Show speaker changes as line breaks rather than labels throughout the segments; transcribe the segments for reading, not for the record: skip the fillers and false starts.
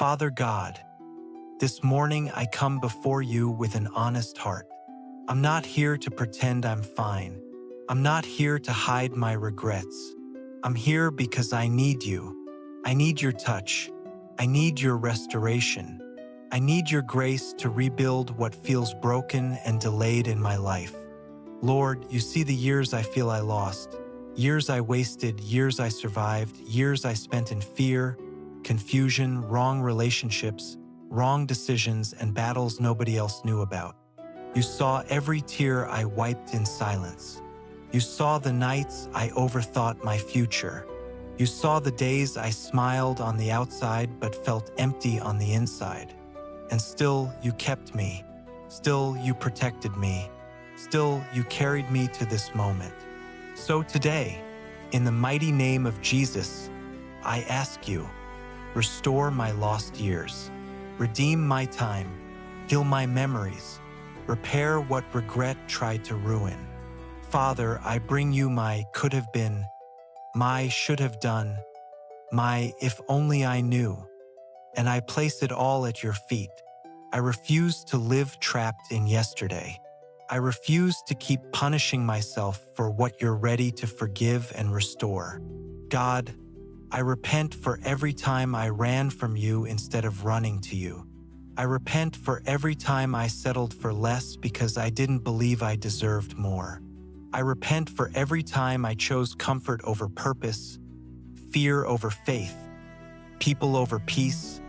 Father God, this morning I come before you with an honest heart. I'm not here to pretend I'm fine. I'm not here to hide my regrets. I'm here because I need you. I need your touch. I need your restoration. I need your grace to rebuild what feels broken and delayed in my life. Lord, you see the years I feel I lost, years I wasted, years I survived, years I spent in fear, confusion, wrong relationships, wrong decisions, and battles nobody else knew about. You saw every tear I wiped in silence. You saw the nights I overthought my future. You saw the days I smiled on the outside but felt empty on the inside. And still, you kept me. Still, you protected me. Still, you carried me to this moment. So today, in the mighty name of Jesus, I ask you, restore my lost years. Redeem my time. Heal my memories. Repair what regret tried to ruin. Father, I bring you my could have been, my should have done, my if only I knew, and I place it all at your feet. I refuse to live trapped in yesterday. I refuse to keep punishing myself for what you're ready to forgive and restore. God, I repent for every time I ran from you instead of running to you. I repent for every time I settled for less because I didn't believe I deserved more. I repent for every time I chose comfort over purpose, fear over faith, people over peace,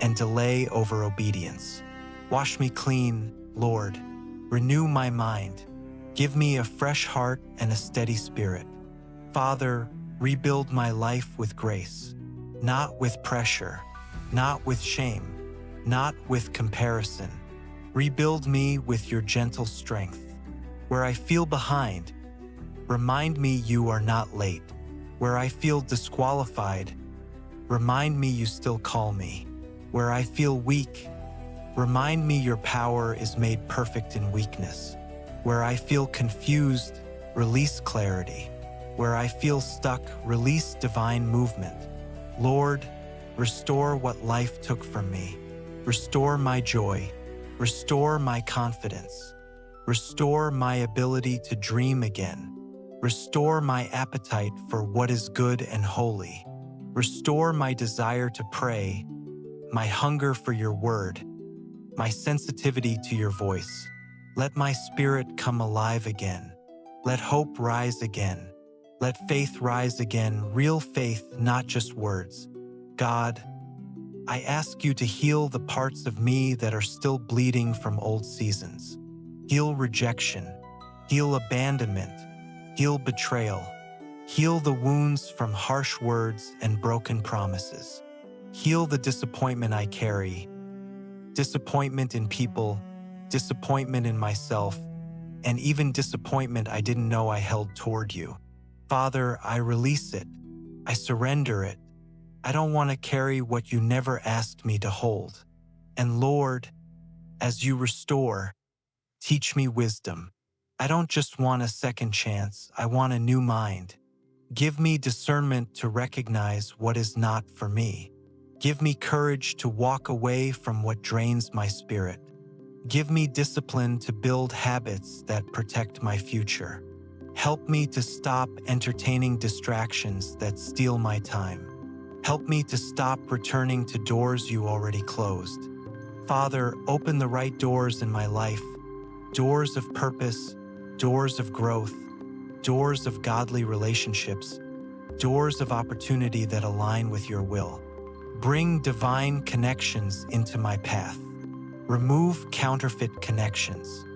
and delay over obedience. Wash me clean, Lord. Renew my mind. Give me a fresh heart and a steady spirit. Father, rebuild my life with grace, not with pressure, not with shame, not with comparison. Rebuild me with your gentle strength. Where I feel behind, remind me you are not late. Where I feel disqualified, remind me you still call me. Where I feel weak, remind me your power is made perfect in weakness. Where I feel confused, release clarity. Where I feel stuck, release divine movement. Lord, restore what life took from me. Restore my joy. Restore my confidence. Restore my ability to dream again. Restore my appetite for what is good and holy. Restore my desire to pray, my hunger for your word, my sensitivity to your voice. Let my spirit come alive again. Let hope rise again. Let faith rise again, real faith, not just words. God, I ask you to heal the parts of me that are still bleeding from old seasons. Heal rejection. Heal abandonment. Heal betrayal. Heal the wounds from harsh words and broken promises. Heal the disappointment I carry. Disappointment in people, disappointment in myself, and even disappointment I didn't know I held toward you. Father, I release it. I surrender it. I don't want to carry what you never asked me to hold. And Lord, as you restore, teach me wisdom. I don't just want a second chance, I want a new mind. Give me discernment to recognize what is not for me. Give me courage to walk away from what drains my spirit. Give me discipline to build habits that protect my future. Help me to stop entertaining distractions that steal my time. Help me to stop returning to doors you already closed. Father, open the right doors in my life, doors of purpose, doors of growth, doors of godly relationships, doors of opportunity that align with your will. Bring divine connections into my path. Remove counterfeit connections.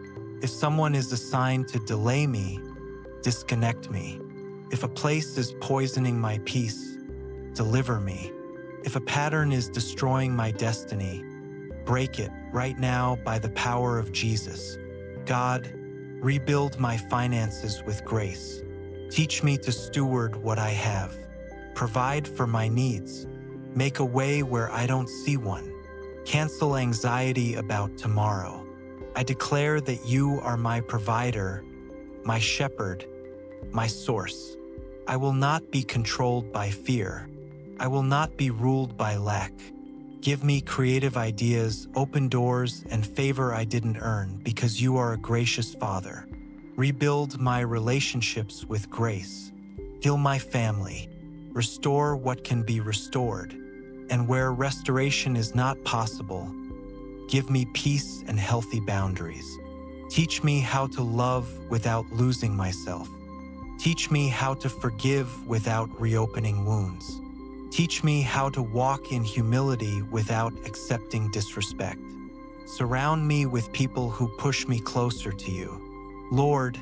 If someone is assigned to delay me, disconnect me. If a place is poisoning my peace, deliver me. If a pattern is destroying my destiny, break it right now by the power of Jesus. God, rebuild my finances with grace. Teach me to steward what I have. Provide for my needs. Make a way where I don't see one. Cancel anxiety about tomorrow. I declare that you are my provider, my shepherd, my source. I will not be controlled by fear. I will not be ruled by lack. Give me creative ideas, open doors, and favor I didn't earn because you are a gracious Father. Rebuild my relationships with grace. Heal my family. Restore what can be restored. And where restoration is not possible, give me peace and healthy boundaries. Teach me how to love without losing myself. Teach me how to forgive without reopening wounds. Teach me how to walk in humility without accepting disrespect. Surround me with people who push me closer to you. Lord,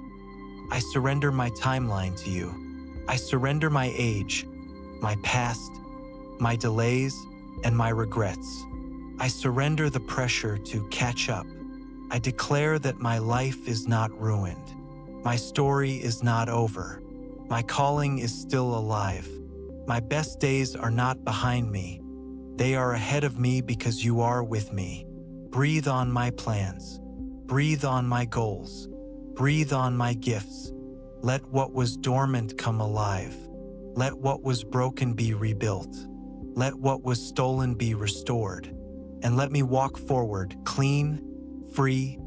I surrender my timeline to you. I surrender my age, my past, my delays, and my regrets. I surrender the pressure to catch up. I declare that my life is not ruined. My story is not over. My calling is still alive. My best days are not behind me. They are ahead of me because you are with me. Breathe on my plans. Breathe on my goals. Breathe on my gifts. Let what was dormant come alive. Let what was broken be rebuilt. Let what was stolen be restored. And let me walk forward clean, free,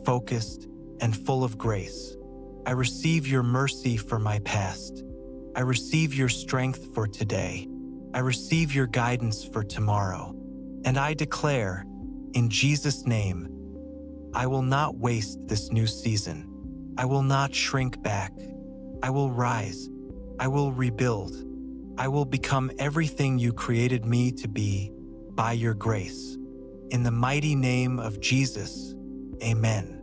focused, and full of grace. I receive your mercy for my past. I receive your strength for today. I receive your guidance for tomorrow. And I declare, in Jesus' name, I will not waste this new season. I will not shrink back. I will rise. I will rebuild. I will become everything you created me to be by your grace. In the mighty name of Jesus, amen.